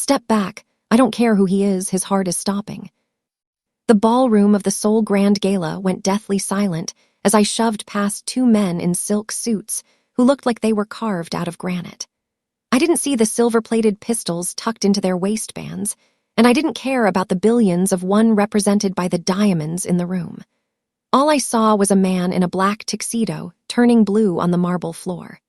Step back. I don't care who he is, his heart is stopping. The ballroom of the Seoul Grand Gala went deathly silent as I shoved past two men in silk suits who looked like they were carved out of granite. I didn't see the silver-plated pistols tucked into their waistbands, and I didn't care about the billions of one represented by the diamonds in the room. All I saw was a man in a black tuxedo turning blue on the marble floor.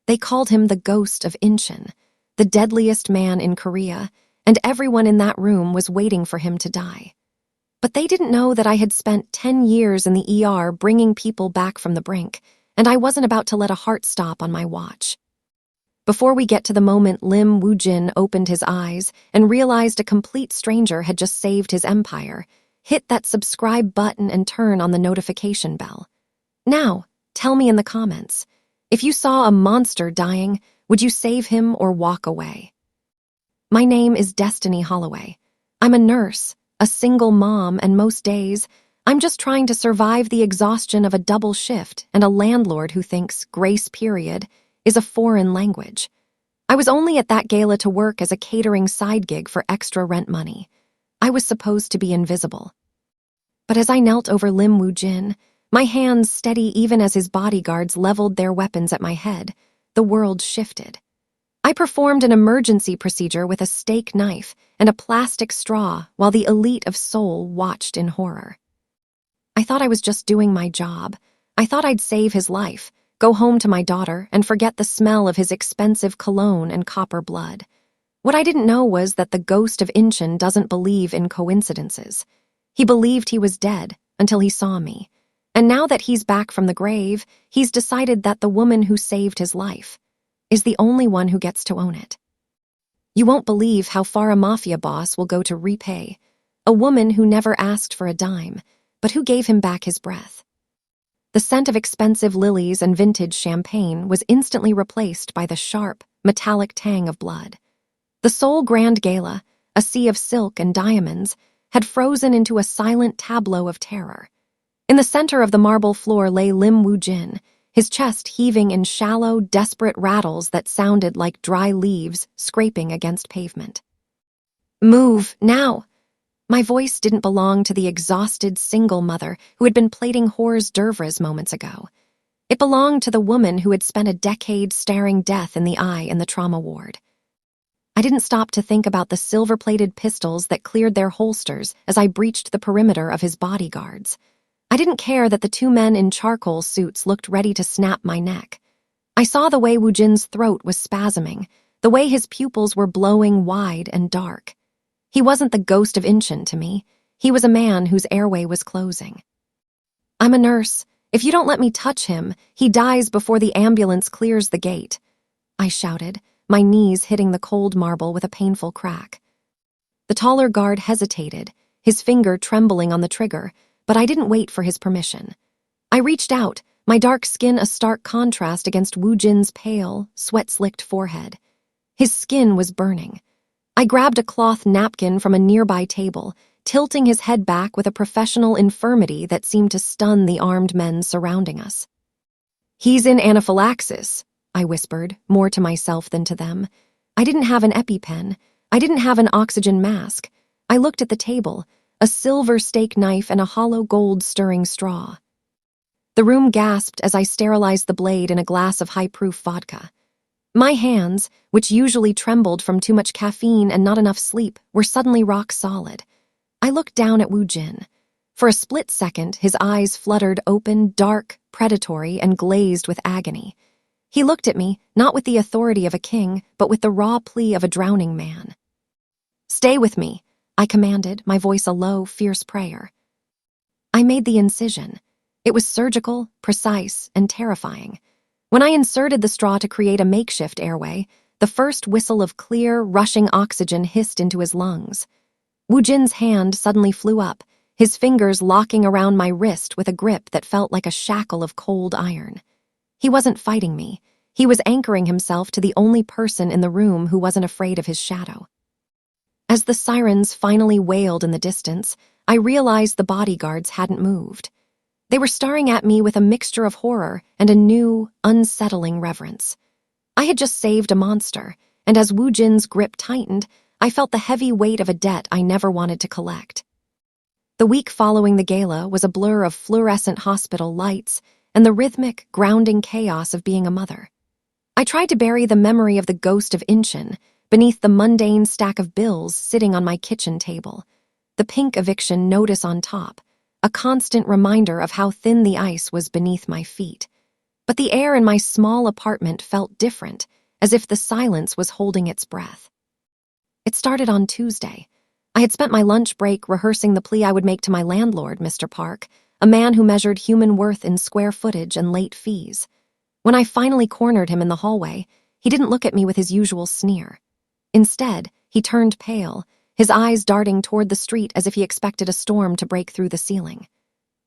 They called him the ghost of Incheon, the deadliest man in Korea, and everyone in that room was waiting for him to die. But they didn't know that I had spent 10 years in the ER bringing people back from the brink, and I wasn't about to let a heart stop on my watch. Before we get to the moment Lim Woo-Jin opened his eyes and realized a complete stranger had just saved his empire, hit that subscribe button and turn on the notification bell. Now, tell me in the comments, if you saw a monster dying, would you save him or walk away? My name is Destiny Holloway. I'm a nurse, a single mom, and most days, I'm just trying to survive the exhaustion of a double shift and a landlord who thinks grace period is a foreign language. I was only at that gala to work as a catering side gig for extra rent money. I was supposed to be invisible. But as I knelt over Lim Woo-Jin, my hands steady even as his bodyguards leveled their weapons at my head, the world shifted. I performed an emergency procedure with a steak knife and a plastic straw while the elite of Seoul watched in horror. I thought I was just doing my job. I thought I'd save his life, go home to my daughter, and forget the smell of his expensive cologne and copper blood. What I didn't know was that the ghost of Incheon doesn't believe in coincidences. He believed he was dead until he saw me. And now that he's back from the grave, he's decided that the woman who saved his life is the only one who gets to own it. You won't believe how far a mafia boss will go to repay a woman who never asked for a dime, but who gave him back his breath. The scent of expensive lilies and vintage champagne was instantly replaced by the sharp, metallic tang of blood. The Seoul Grand Gala, a sea of silk and diamonds, had frozen into a silent tableau of terror. In the center of the marble floor lay Lim Woo-Jin, his chest heaving in shallow, desperate rattles that sounded like dry leaves scraping against pavement. Move, now! My voice didn't belong to the exhausted single mother who had been plating hors d'oeuvres moments ago. It belonged to the woman who had spent a decade staring death in the eye in the trauma ward. I didn't stop to think about the silver-plated pistols that cleared their holsters as I breached the perimeter of his bodyguards. I didn't care that the two men in charcoal suits looked ready to snap my neck. I saw the way Woo-Jin's throat was spasming, the way his pupils were blowing wide and dark. He wasn't the ghost of Incheon to me. He was a man whose airway was closing. I'm a nurse. If you don't let me touch him, he dies before the ambulance clears the gate, I shouted, my knees hitting the cold marble with a painful crack. The taller guard hesitated, his finger trembling on the trigger, but I didn't wait for his permission. I reached out, my dark skin a stark contrast against Woo-Jin's pale, sweat-slicked forehead. His skin was burning. I grabbed a cloth napkin from a nearby table, tilting his head back with a professional infirmity that seemed to stun the armed men surrounding us. He's in anaphylaxis, I whispered, more to myself than to them. I didn't have an EpiPen. I didn't have an oxygen mask. I looked at the table, a silver steak knife and a hollow gold stirring straw. The room gasped as I sterilized the blade in a glass of high-proof vodka. My hands, which usually trembled from too much caffeine and not enough sleep, were suddenly rock solid. I looked down at Woo-Jin. For a split second, his eyes fluttered open, dark, predatory, and glazed with agony. He looked at me, not with the authority of a king, but with the raw plea of a drowning man. "Stay with me," I commanded, my voice a low, fierce prayer. I made the incision. It was surgical, precise, and terrifying. When I inserted the straw to create a makeshift airway, the first whistle of clear, rushing oxygen hissed into his lungs. Woo-Jin's hand suddenly flew up, his fingers locking around my wrist with a grip that felt like a shackle of cold iron. He wasn't fighting me. He was anchoring himself to the only person in the room who wasn't afraid of his shadow. As the sirens finally wailed in the distance, I realized the bodyguards hadn't moved. They were staring at me with a mixture of horror and a new, unsettling reverence. I had just saved a monster, and as Woo-Jin's grip tightened, I felt the heavy weight of a debt I never wanted to collect. The week following the gala was a blur of fluorescent hospital lights and the rhythmic, grounding chaos of being a mother. I tried to bury the memory of the ghost of Incheon beneath the mundane stack of bills sitting on my kitchen table, the pink eviction notice on top, a constant reminder of how thin the ice was beneath my feet. But the air in my small apartment felt different, as if the silence was holding its breath. It started on Tuesday. I had spent my lunch break rehearsing the plea I would make to my landlord, Mr. Park, a man who measured human worth in square footage and late fees. When I finally cornered him in the hallway, he didn't look at me with his usual sneer. Instead, he turned pale, his eyes darting toward the street as if he expected a storm to break through the ceiling.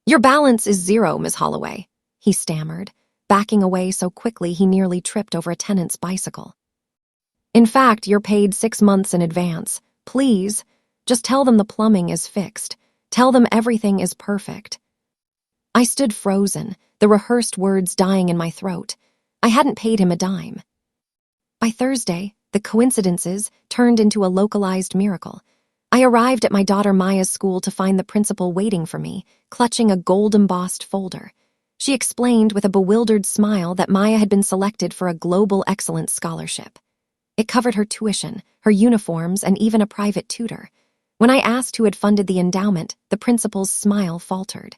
"Your balance is 0, Miss Holloway," he stammered, backing away so quickly he nearly tripped over a tenant's bicycle. "In fact, you're paid 6 months in advance. Please, just tell them the plumbing is fixed. Tell them everything is perfect." I stood frozen, the rehearsed words dying in my throat. I hadn't paid him a dime. By Thursday, the coincidences turned into a localized miracle. I arrived at my daughter Maya's school to find the principal waiting for me, clutching a gold-embossed folder. She explained with a bewildered smile that Maya had been selected for a Global Excellence Scholarship. It covered her tuition, her uniforms, and even a private tutor. When I asked who had funded the endowment, the principal's smile faltered.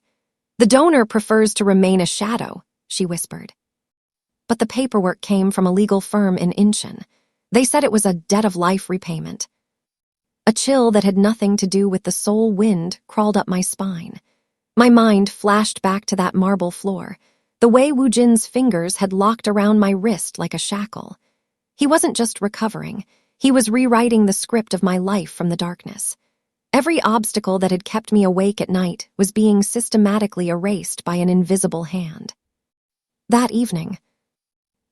"The donor prefers to remain a shadow," she whispered. But the paperwork came from a legal firm in Incheon. They said it was a debt-of-life repayment. A chill that had nothing to do with the Seoul wind crawled up my spine. My mind flashed back to that marble floor, the way Woo-Jin's fingers had locked around my wrist like a shackle. He wasn't just recovering, he was rewriting the script of my life from the darkness. Every obstacle that had kept me awake at night was being systematically erased by an invisible hand. That evening,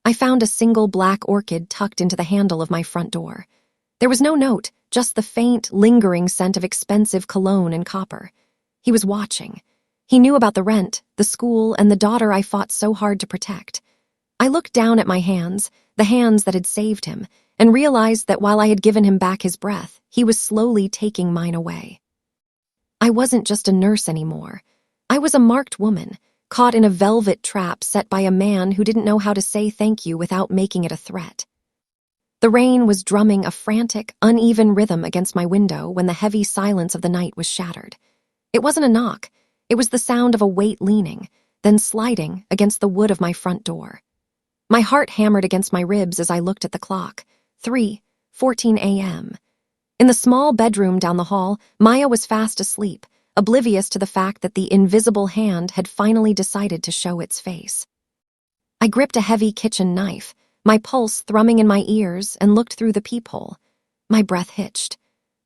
I found a single black orchid tucked into the handle of my front door. There was no note, just the faint, lingering scent of expensive cologne and copper. He was watching. He knew about the rent, the school, and the daughter I fought so hard to protect. I looked down at my hands, the hands that had saved him, and realized that while I had given him back his breath, he was slowly taking mine away. I wasn't just a nurse anymore. I was a marked woman, caught in a velvet trap set by a man who didn't know how to say thank you without making it a threat. The rain was drumming a frantic, uneven rhythm against my window when the heavy silence of the night was shattered. It wasn't a knock. It was the sound of a weight leaning, then sliding against the wood of my front door. My heart hammered against my ribs as I looked at the clock. 3:14 a.m. In the small bedroom down the hall, Maya was fast asleep, oblivious to the fact that the invisible hand had finally decided to show its face. I gripped a heavy kitchen knife, my pulse thrumming in my ears, and looked through the peephole. My breath hitched.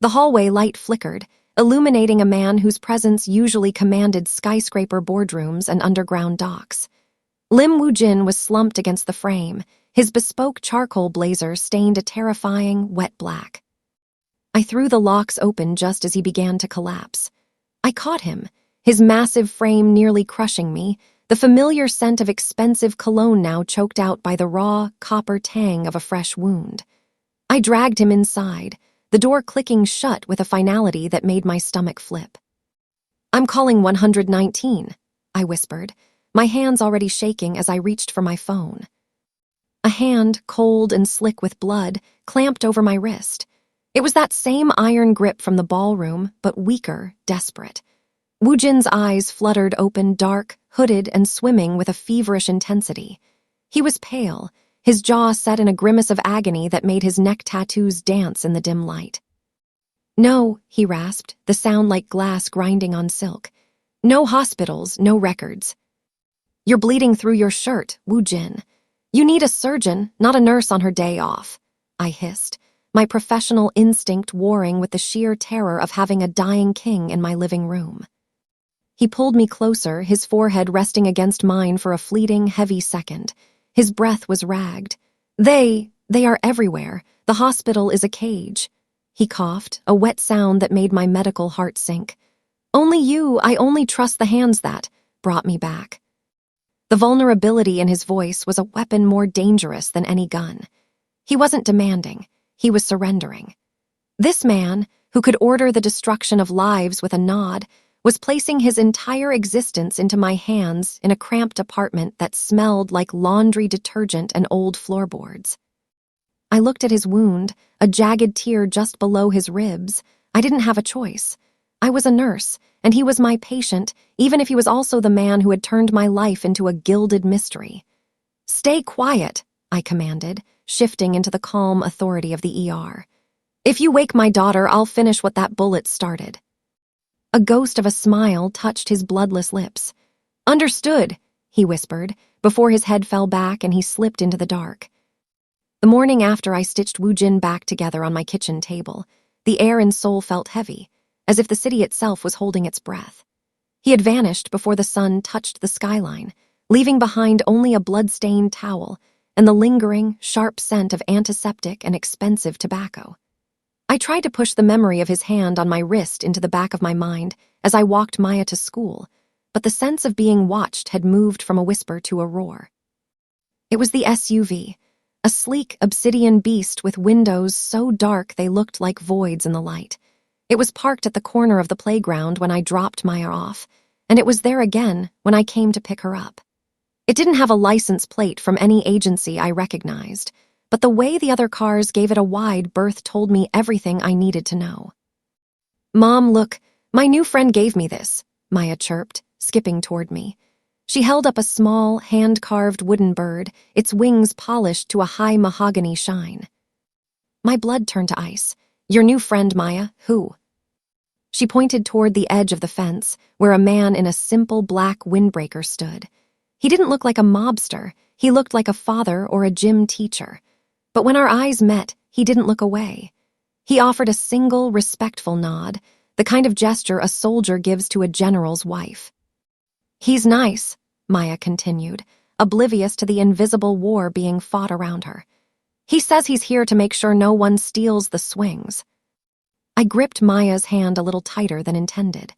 The hallway light flickered, illuminating a man whose presence usually commanded skyscraper boardrooms and underground docks. Lim Woo-Jin was slumped against the frame, his bespoke charcoal blazer stained a terrifying, wet black. I threw the locks open just as he began to collapse. I caught him, his massive frame nearly crushing me, the familiar scent of expensive cologne now choked out by the raw, copper tang of a fresh wound. I dragged him inside, the door clicking shut with a finality that made my stomach flip. "I'm calling 119, I whispered, my hands already shaking as I reached for my phone. A hand, cold and slick with blood, clamped over my wrist. It was that same iron grip from the ballroom, but weaker, desperate. Woo-Jin's eyes fluttered open, dark, hooded, and swimming with a feverish intensity. He was pale, his jaw set in a grimace of agony that made his neck tattoos dance in the dim light. "No," he rasped, the sound like glass grinding on silk. "No hospitals, no records. You're bleeding through your shirt, Woo-Jin. You need a surgeon, not a nurse on her day off," I hissed, my professional instinct warring with the sheer terror of having a dying king in my living room. He pulled me closer, his forehead resting against mine for a fleeting, heavy second. His breath was ragged. They are everywhere. The hospital is a cage." He coughed, a wet sound that made my medical heart sink. I only trust the hands that brought me back." The vulnerability in his voice was a weapon more dangerous than any gun. He wasn't demanding. He was surrendering. This man, who could order the destruction of lives with a nod, was placing his entire existence into my hands in a cramped apartment that smelled like laundry detergent and old floorboards. I looked at his wound, a jagged tear just below his ribs. I didn't have a choice. I was a nurse, and he was my patient, even if he was also the man who had turned my life into a gilded mystery. "Stay quiet," I commanded, shifting into the calm authority of the ER. "If you wake my daughter, I'll finish what that bullet started." A ghost of a smile touched his bloodless lips. "Understood," he whispered, before his head fell back and he slipped into the dark. The morning after I stitched Woo-Jin back together on my kitchen table, the air in Seoul felt heavy, as if the city itself was holding its breath. He had vanished before the sun touched the skyline, leaving behind only a blood-stained towel and the lingering, sharp scent of antiseptic and expensive tobacco. I tried to push the memory of his hand on my wrist into the back of my mind as I walked Maya to school, but the sense of being watched had moved from a whisper to a roar. It was the SUV, a sleek obsidian beast with windows so dark they looked like voids in the light. It was parked at the corner of the playground when I dropped Maya off, and it was there again when I came to pick her up. It didn't have a license plate from any agency I recognized, but the way the other cars gave it a wide berth told me everything I needed to know. "Mom, look, my new friend gave me this," Maya chirped, skipping toward me. She held up a small, hand-carved wooden bird, its wings polished to a high mahogany shine. My blood turned to ice. "Your new friend, Maya, who?" She pointed toward the edge of the fence, where a man in a simple black windbreaker stood. He didn't look like a mobster, he looked like a father or a gym teacher. But when our eyes met, he didn't look away. He offered a single, respectful nod, the kind of gesture a soldier gives to a general's wife. "He's nice," Maya continued, oblivious to the invisible war being fought around her. "He says he's here to make sure no one steals the swings." I gripped Maya's hand a little tighter than intended.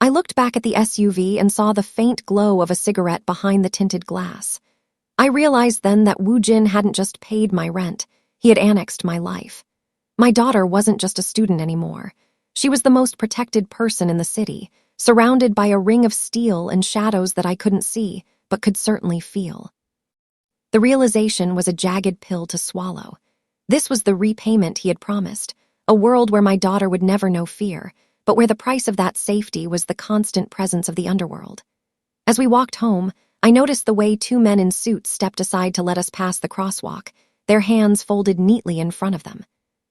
I looked back at the SUV and saw the faint glow of a cigarette behind the tinted glass. I realized then that Woo-Jin hadn't just paid my rent, he had annexed my life. My daughter wasn't just a student anymore. She was the most protected person in the city, surrounded by a ring of steel and shadows that I couldn't see, but could certainly feel. The realization was a jagged pill to swallow. This was the repayment he had promised, a world where my daughter would never know fear, but where the price of that safety was the constant presence of the underworld. As we walked home, I noticed the way two men in suits stepped aside to let us pass the crosswalk, their hands folded neatly in front of them.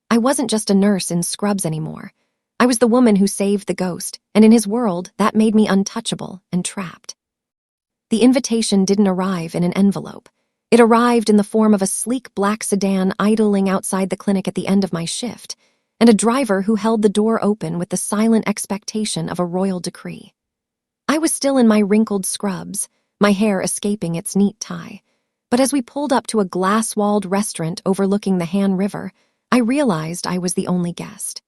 I wasn't just a nurse in scrubs anymore. I was the woman who saved the ghost, and in his world, that made me untouchable and trapped. The invitation didn't arrive in an envelope. It arrived in the form of a sleek black sedan idling outside the clinic at the end of my shift, and a driver who held the door open with the silent expectation of a royal decree. I was still in my wrinkled scrubs, my hair escaping its neat tie, but as we pulled up to a glass-walled restaurant overlooking the Han River, I realized I was the only guest.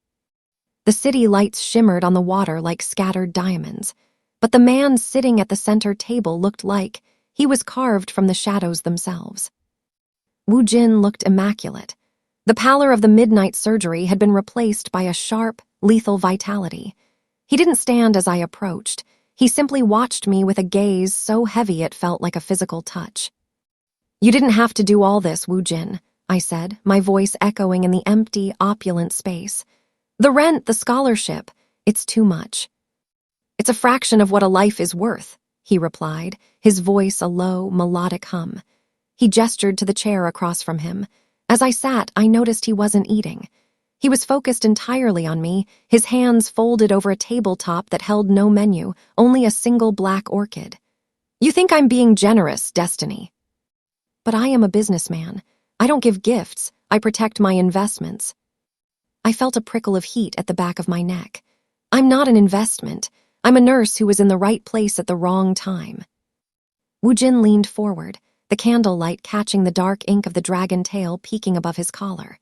The city lights shimmered on the water like scattered diamonds, but the man sitting at the center table looked like he was carved from the shadows themselves. Woo-Jin looked immaculate. The pallor of the midnight surgery had been replaced by a sharp, lethal vitality. He didn't stand as I approached. He simply watched me with a gaze so heavy it felt like a physical touch. "You didn't have to do all this, Woo-Jin," I said, my voice echoing in the empty, opulent space. "The rent, the scholarship, it's too much." "It's a fraction of what a life is worth," he replied, his voice a low, melodic hum. He gestured to the chair across from him. As I sat, I noticed he wasn't eating. He was focused entirely on me, his hands folded over a tabletop that held no menu, only a single black orchid. "You think I'm being generous, Destiny. But I am a businessman. I don't give gifts, I protect my investments." I felt a prickle of heat at the back of my neck. "I'm not an investment. I'm a nurse who was in the right place at the wrong time." Woo-Jin leaned forward, the candlelight catching the dark ink of the dragon tail peeking above his collar.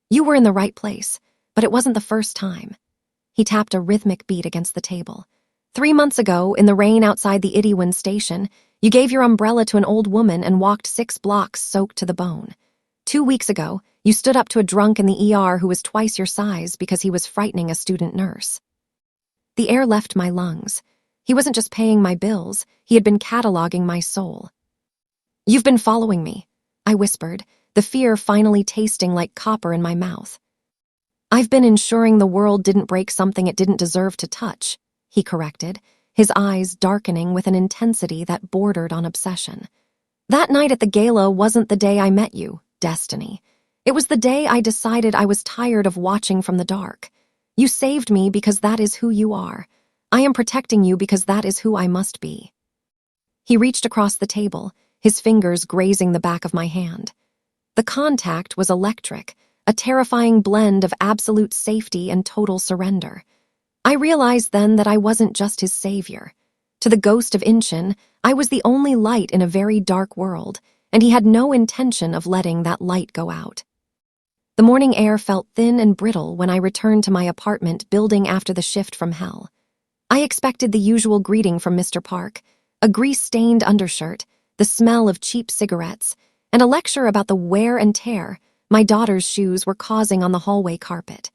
"You were in the right place, but it wasn't the first time." He tapped a rhythmic beat against the table. 3 months ago, in the rain outside the Itaewon station, you gave your umbrella to an old woman and walked 6 blocks soaked to the bone. 2 weeks ago, you stood up to a drunk in the ER who was twice your size because he was frightening a student nurse. The air left my lungs. He wasn't just paying my bills, he had been cataloging my soul. You've been following me, I whispered, the fear finally tasting like copper in my mouth. I've been ensuring the world didn't break something it didn't deserve to touch, he corrected, his eyes darkening with an intensity that bordered on obsession. That night at the gala wasn't the day I met you, Destiny. It was the day I decided I was tired of watching from the dark. You saved me because that is who you are. I am protecting you because that is who I must be. He reached across the table, his fingers grazing the back of my hand. The contact was electric, a terrifying blend of absolute safety and total surrender. I realized then that I wasn't just his savior. To the ghost of Incheon, I was the only light in a very dark world, and he had no intention of letting that light go out. The morning air felt thin and brittle when I returned to my apartment building after the shift from hell. I expected the usual greeting from Mr. Park, a grease-stained undershirt, the smell of cheap cigarettes, and a lecture about the wear and tear my daughter's shoes were causing on the hallway carpet.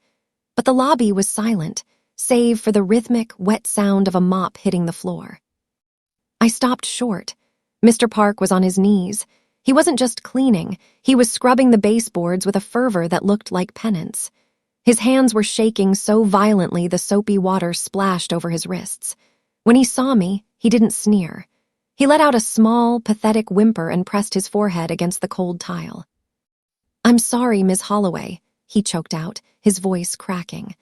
But the lobby was silent, save for the rhythmic, wet sound of a mop hitting the floor. I stopped short. Mr. Park was on his knees. He wasn't just cleaning, he was scrubbing the baseboards with a fervor that looked like penance. His hands were shaking so violently the soapy water splashed over his wrists. When he saw me, he didn't sneer. He let out a small, pathetic whimper and pressed his forehead against the cold tile. "I'm sorry, Ms. Holloway," he choked out, his voice cracking.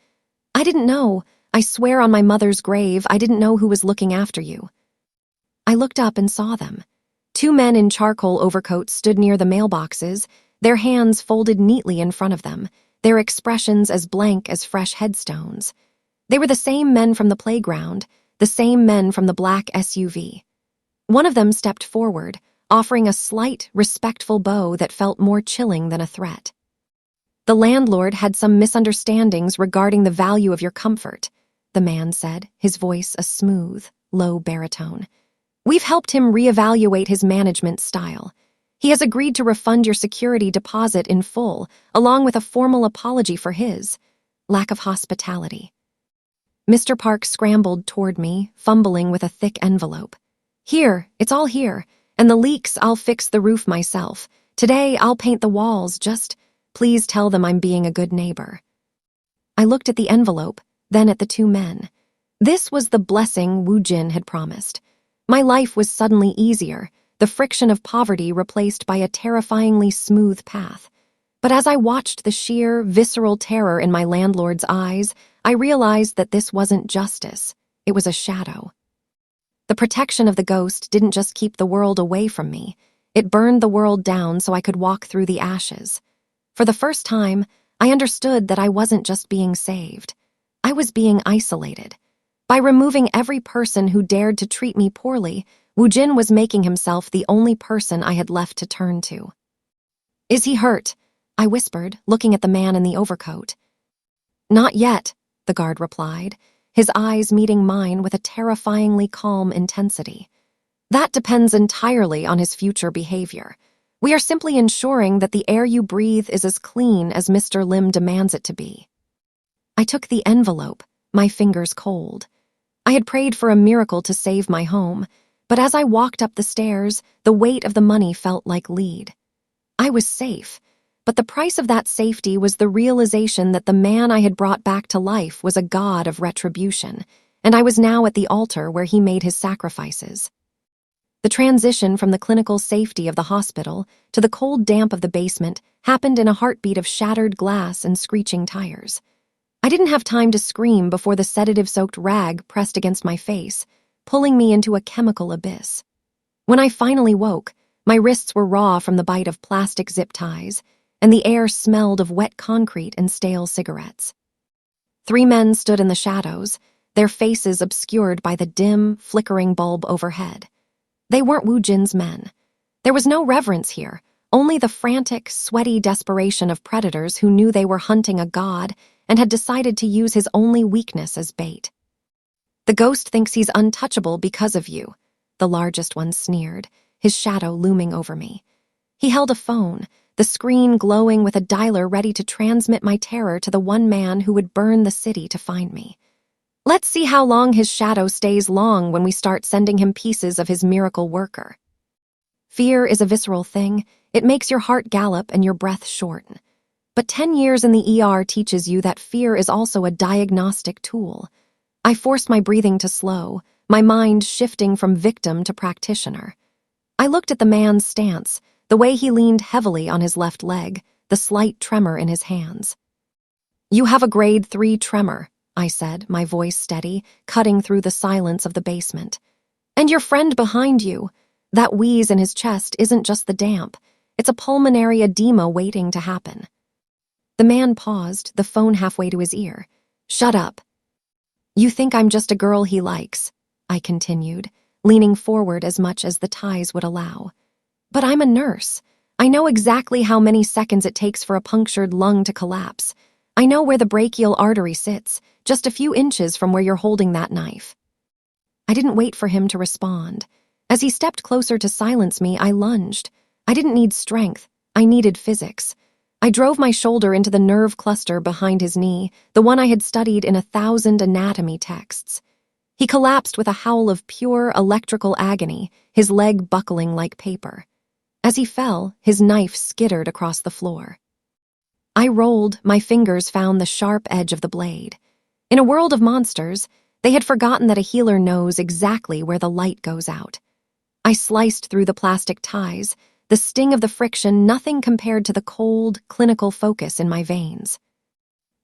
"I didn't know. I swear on my mother's grave, I didn't know who was looking after you." I looked up and saw them. 2 men in charcoal overcoats stood near the mailboxes, their hands folded neatly in front of them, their expressions as blank as fresh headstones. They were the same men from the playground, the same men from the black SUV. One of them stepped forward, offering a slight, respectful bow that felt more chilling than a threat. "The landlord had some misunderstandings regarding the value of your comfort," the man said, his voice a smooth, low baritone. "We've helped him reevaluate his management style. He has agreed to refund your security deposit in full, along with a formal apology for his lack of hospitality." Mr. Park scrambled toward me, fumbling with a thick envelope. "Here, it's all here. And the leaks, I'll fix the roof myself. Today, I'll paint the walls, just please tell them I'm being a good neighbor." I looked at the envelope, then at the 2 men. This was the blessing Woo-Jin had promised. My life was suddenly easier, the friction of poverty replaced by a terrifyingly smooth path. But as I watched the sheer, visceral terror in my landlord's eyes, I realized that this wasn't justice. It was a shadow. The protection of the ghost didn't just keep the world away from me. It burned the world down so I could walk through the ashes. For the first time, I understood that I wasn't just being saved. I was being isolated. By removing every person who dared to treat me poorly, Woo-Jin was making himself the only person I had left to turn to. "Is he hurt?" I whispered, looking at the man in the overcoat. "Not yet," the guard replied, his eyes meeting mine with a terrifyingly calm intensity. "That depends entirely on his future behavior. We are simply ensuring that the air you breathe is as clean as Mr. Lim demands it to be." I took the envelope, my fingers cold. I had prayed for a miracle to save my home, but as I walked up the stairs, the weight of the money felt like lead. I was safe, but the price of that safety was the realization that the man I had brought back to life was a god of retribution, and I was now at the altar where he made his sacrifices. The transition from the clinical safety of the hospital to the cold damp of the basement happened in a heartbeat of shattered glass and screeching tires. I didn't have time to scream before the sedative-soaked rag pressed against my face, pulling me into a chemical abyss. When I finally woke, my wrists were raw from the bite of plastic zip ties, and the air smelled of wet concrete and stale cigarettes. 3 men stood in the shadows, their faces obscured by the dim, flickering bulb overhead. They weren't Woo-Jin's men. There was no reverence here, only the frantic, sweaty desperation of predators who knew they were hunting a god and had decided to use his only weakness as bait. "The ghost thinks he's untouchable because of you," the largest one sneered, his shadow looming over me. He held a phone, the screen glowing with a dialer ready to transmit my terror to the one man who would burn the city to find me. Let's see how long his shadow stays long when we start sending him pieces of his miracle worker. Fear is a visceral thing. It makes your heart gallop and your breath shorten. But 10 years in the ER teaches you that fear is also a diagnostic tool. I forced my breathing to slow, my mind shifting from victim to practitioner. I looked at the man's stance, the way he leaned heavily on his left leg, the slight tremor in his hands. "You have a grade 3 tremor," I said, my voice steady, cutting through the silence of the basement. "And your friend behind you, that wheeze in his chest isn't just the damp, it's a pulmonary edema waiting to happen." The man paused, the phone halfway to his ear. "Shut up." "You think I'm just a girl he likes," I continued, leaning forward as much as the ties would allow. "But I'm a nurse. I know exactly how many seconds it takes for a punctured lung to collapse. I know where the brachial artery sits, just a few inches from where you're holding that knife." I didn't wait for him to respond. As he stepped closer to silence me, I lunged. I didn't need strength. I needed physics. I drove my shoulder into the nerve cluster behind his knee, the one I had studied in 1,000 anatomy texts. He collapsed with a howl of pure electrical agony, his leg buckling like paper. As he fell, his knife skittered across the floor. I rolled, my fingers found the sharp edge of the blade. In a world of monsters, they had forgotten that a healer knows exactly where the light goes out. I sliced through the plastic ties, the sting of the friction nothing compared to the cold, clinical focus in my veins.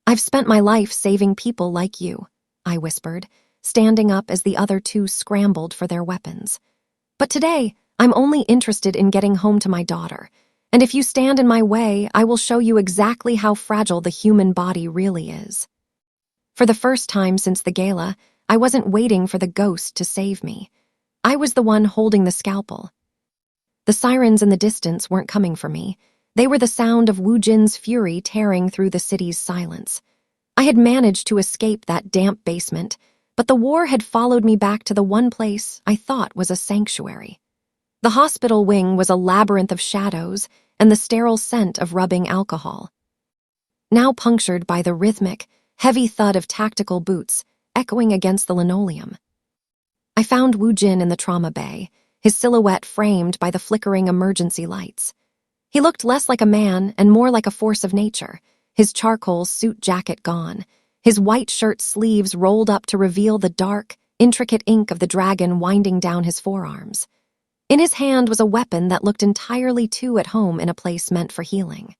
"I've spent my life saving people like you," I whispered, standing up as the other two scrambled for their weapons. "But today, I'm only interested in getting home to my daughter, and if you stand in my way, I will show you exactly how fragile the human body really is." For the first time since the gala, I wasn't waiting for the ghost to save me. I was the one holding the scalpel. The sirens in the distance weren't coming for me. They were the sound of Woo-Jin's fury tearing through the city's silence. I had managed to escape that damp basement, but the war had followed me back to the one place I thought was a sanctuary. The hospital wing was a labyrinth of shadows and the sterile scent of rubbing alcohol. Now punctured by the rhythmic, heavy thud of tactical boots echoing against the linoleum. I found Woo-Jin in the trauma bay, his silhouette framed by the flickering emergency lights. He looked less like a man and more like a force of nature, his charcoal suit jacket gone, his white shirt sleeves rolled up to reveal the dark, intricate ink of the dragon winding down his forearms. In his hand was a weapon that looked entirely too at home in a place meant for healing.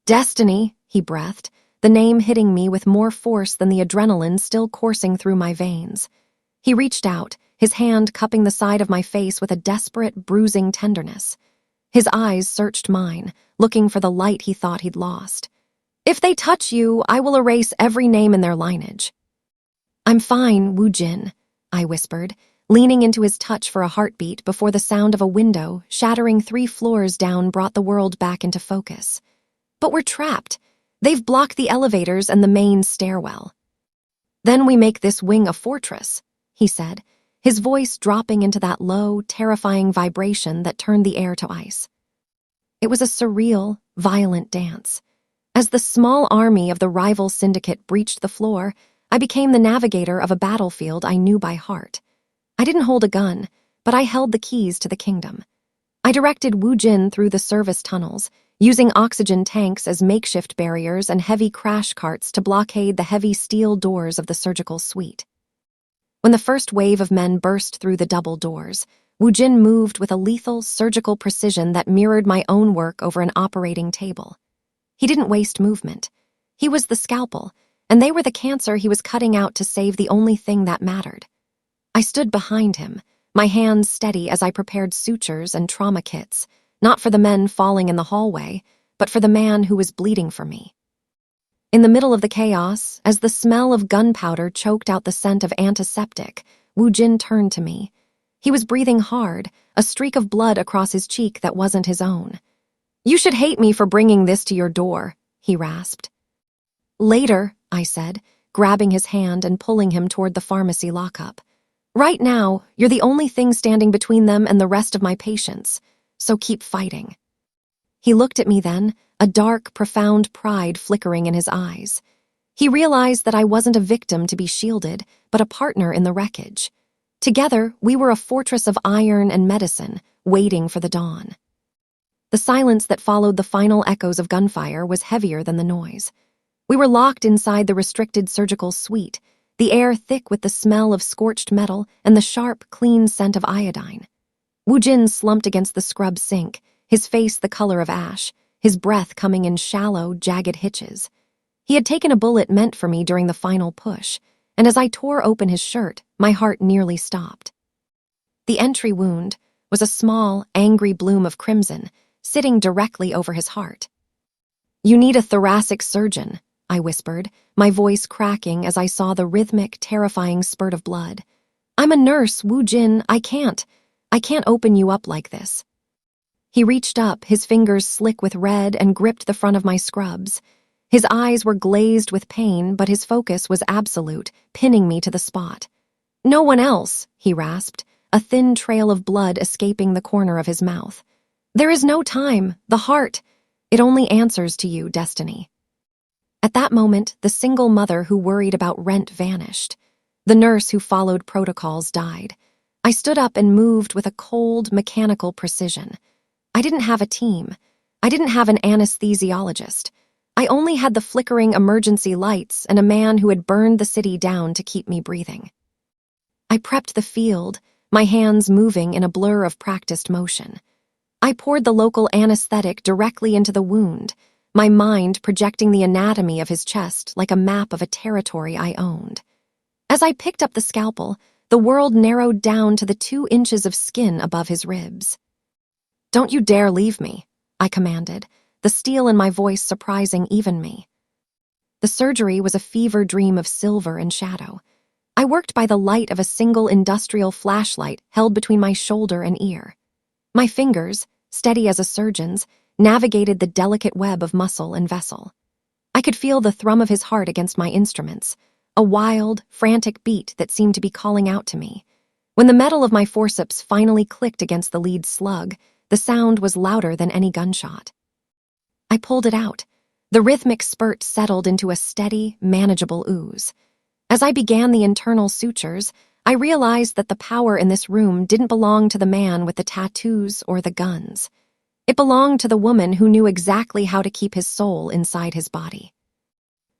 "Destiny," he breathed, the name hitting me with more force than the adrenaline still coursing through my veins. He reached out, his hand cupping the side of my face with a desperate, bruising tenderness. His eyes searched mine, looking for the light he thought he'd lost. "If they touch you, I will erase every name in their lineage." "I'm fine, Woo-Jin," I whispered, leaning into his touch for a heartbeat before the sound of a window shattering 3 floors down brought the world back into focus. "But we're trapped. They've blocked the elevators and the main stairwell." "Then we make this wing a fortress," he said, his voice dropping into that low, terrifying vibration that turned the air to ice. It was a surreal, violent dance. As the small army of the rival syndicate breached the floor, I became the navigator of a battlefield I knew by heart. I didn't hold a gun, but I held the keys to the kingdom. I directed Woo-Jin through the service tunnels, using oxygen tanks as makeshift barriers and heavy crash carts to blockade the heavy steel doors of the surgical suite. When the first wave of men burst through the double doors, Woo-Jin moved with a lethal, surgical precision that mirrored my own work over an operating table. He didn't waste movement. He was the scalpel, and they were the cancer he was cutting out to save the only thing that mattered. I stood behind him, my hands steady as I prepared sutures and trauma kits, not for the men falling in the hallway, but for the man who was bleeding for me. In the middle of the chaos, as the smell of gunpowder choked out the scent of antiseptic, Woo-Jin turned to me. He was breathing hard, a streak of blood across his cheek that wasn't his own. "You should hate me for bringing this to your door," he rasped. "Later," I said, grabbing his hand and pulling him toward the pharmacy lockup. "Right now, you're the only thing standing between them and the rest of my patients, so keep fighting." He looked at me then, a dark, profound pride flickering in his eyes. He realized that I wasn't a victim to be shielded, but a partner in the wreckage. Together, we were a fortress of iron and medicine, waiting for the dawn. The silence that followed the final echoes of gunfire was heavier than the noise. We were locked inside the restricted surgical suite, the air thick with the smell of scorched metal and the sharp, clean scent of iodine. Woo-Jin slumped against the scrub sink, his face the color of ash, his breath coming in shallow, jagged hitches. He had taken a bullet meant for me during the final push, and as I tore open his shirt, my heart nearly stopped. The entry wound was a small, angry bloom of crimson, sitting directly over his heart. "You need a thoracic surgeon," I whispered, my voice cracking as I saw the rhythmic, terrifying spurt of blood. "I'm a nurse, Woo-Jin. I can't open you up like this." He reached up, his fingers slick with red, and gripped the front of my scrubs. His eyes were glazed with pain, but his focus was absolute, pinning me to the spot. "No one else," he rasped, a thin trail of blood escaping the corner of his mouth. "There is no time. The heart. It only answers to you, Destiny." At that moment, the single mother who worried about rent vanished. The nurse who followed protocols died. I stood up and moved with a cold, mechanical precision. I didn't have a team. I didn't have an anesthesiologist. I only had the flickering emergency lights and a man who had burned the city down to keep me breathing. I prepped the field, my hands moving in a blur of practiced motion. I poured the local anesthetic directly into the wound, my mind projecting the anatomy of his chest like a map of a territory I owned. As I picked up the scalpel, the world narrowed down to the 2 inches of skin above his ribs. "Don't you dare leave me," I commanded, the steel in my voice surprising even me. The surgery was a fever dream of silver and shadow. I worked by the light of a single industrial flashlight held between my shoulder and ear. My fingers, steady as a surgeon's, navigated the delicate web of muscle and vessel. I could feel the thrum of his heart against my instruments, a wild, frantic beat that seemed to be calling out to me. When the metal of my forceps finally clicked against the lead slug, the sound was louder than any gunshot. I pulled it out. The rhythmic spurt settled into a steady, manageable ooze. As I began the internal sutures, I realized that the power in this room didn't belong to the man with the tattoos or the guns. It belonged to the woman who knew exactly how to keep his soul inside his body.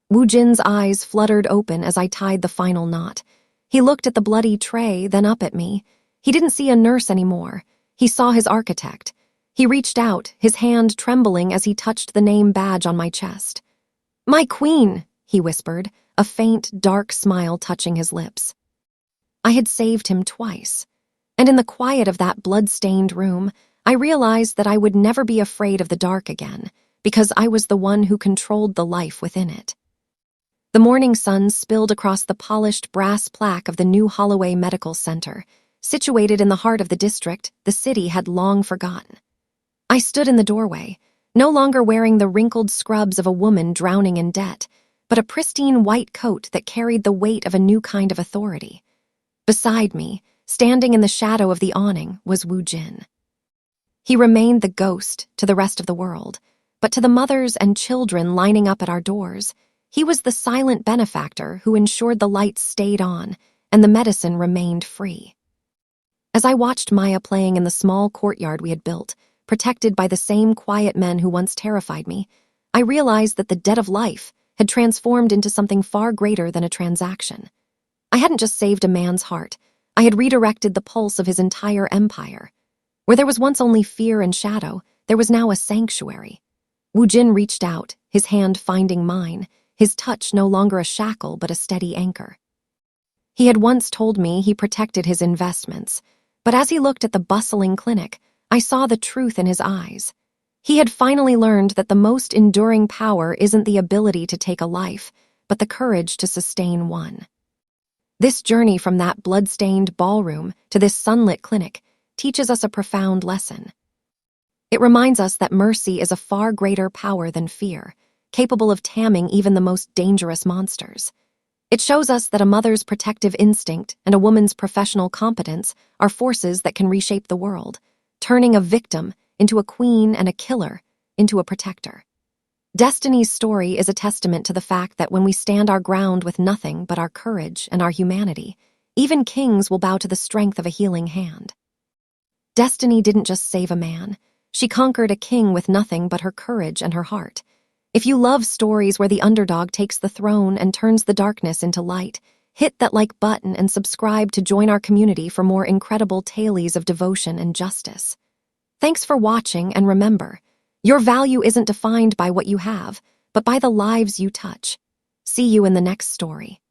Woo-Jin's eyes fluttered open as I tied the final knot. He looked at the bloody tray, then up at me. He didn't see a nurse anymore. He saw his architect. He reached out, his hand trembling as he touched the name badge on my chest. "My queen," he whispered, a faint, dark smile touching his lips. I had saved him twice, and in the quiet of that blood-stained room, I realized that I would never be afraid of the dark again, because I was the one who controlled the life within it. The morning sun spilled across the polished brass plaque of the new Holloway Medical Center. Situated in the heart of the district, the city had long forgotten. I stood in the doorway, no longer wearing the wrinkled scrubs of a woman drowning in debt, but a pristine white coat that carried the weight of a new kind of authority. Beside me, standing in the shadow of the awning, was Woo-Jin. He remained the ghost to the rest of the world, but to the mothers and children lining up at our doors, he was the silent benefactor who ensured the lights stayed on and the medicine remained free. As I watched Maya playing in the small courtyard we had built, protected by the same quiet men who once terrified me, I realized that the debt of life had transformed into something far greater than a transaction. I hadn't just saved a man's heart, I had redirected the pulse of his entire empire. Where there was once only fear and shadow, there was now a sanctuary. Woo-Jin reached out, his hand finding mine, his touch no longer a shackle but a steady anchor. He had once told me he protected his investments, but as he looked at the bustling clinic, I saw the truth in his eyes. He had finally learned that the most enduring power isn't the ability to take a life, but the courage to sustain one. This journey from that blood-stained ballroom to this sunlit clinic teaches us a profound lesson. It reminds us that mercy is a far greater power than fear, capable of tamming even the most dangerous monsters. It shows us that a mother's protective instinct and a woman's professional competence are forces that can reshape the world, turning a victim into a queen and a killer into a protector. Destiny's story is a testament to the fact that when we stand our ground with nothing but our courage and our humanity, even kings will bow to the strength of a healing hand. Destiny didn't just save a man. She conquered a king with nothing but her courage and her heart. If you love stories where the underdog takes the throne and turns the darkness into light, hit that like button and subscribe to join our community for more incredible tales of devotion and justice. Thanks for watching, and remember, your value isn't defined by what you have, but by the lives you touch. See you in the next story.